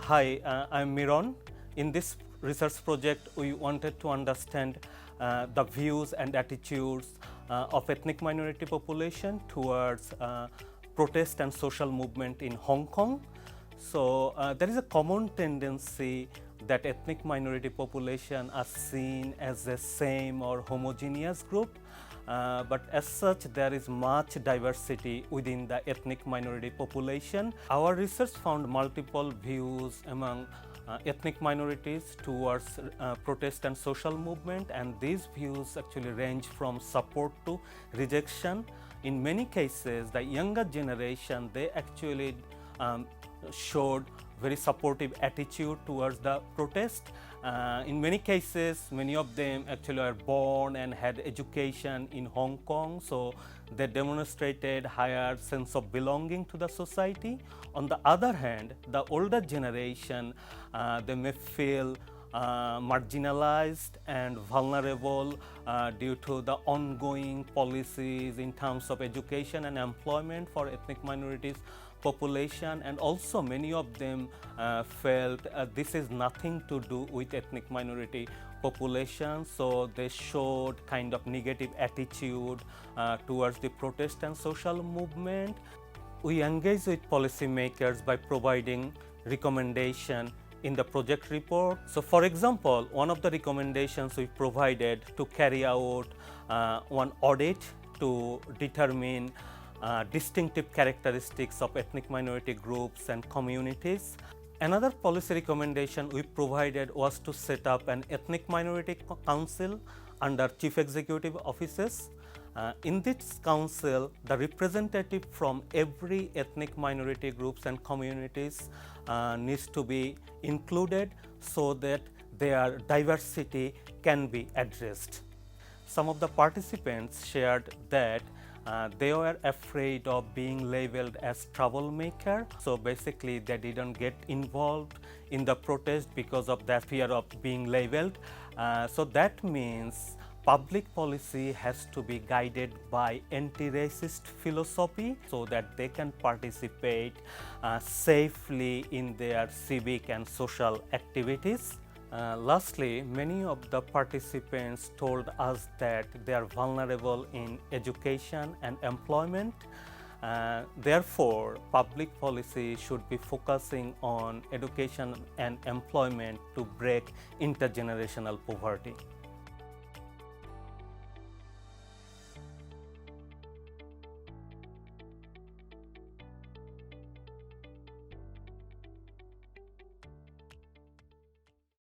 Hi, I'm Miron. In this research project, we wanted to understand the views and attitudes of ethnic minority population towards protest and social movement in Hong Kong. So there is a common tendency that ethnic minority population are seen as the same or homogeneous group. But as such, there is much diversity within the ethnic minority population. Our research found multiple views among ethnic minorities towards protest and social movement, and these views actually range from support to rejection. In many cases, the younger generation, they actually showed very supportive attitude towards the protest. In many cases, many of them actually are born and had education in Hong Kong, so they demonstrated higher sense of belonging to the society. On the other hand, the older generation, they may feel marginalized and vulnerable due to the ongoing policies in terms of education and employment for ethnic minorities population, and also many of them felt this is nothing to do with ethnic minority population, so they showed kind of negative attitude towards the protest and social movement. We engage with policymakers by providing recommendation in the project report. So for example, one of the recommendations we provided to carry out one audit to determine distinctive characteristics of ethnic minority groups and communities. Another policy recommendation we provided was to set up an ethnic minority council under chief executive offices. In this council, the representative from every ethnic minority groups and communities needs to be included so that their diversity can be addressed. Some of the participants shared that they were afraid of being labeled as troublemaker, so basically they didn't get involved in the protest because of that fear of being labeled. So that means public policy has to be guided by anti-racist philosophy so that they can participate safely in their civic and social activities. Lastly, many of the participants told us that they are vulnerable in education and employment. Therefore, public policy should be focusing on education and employment to break intergenerational poverty.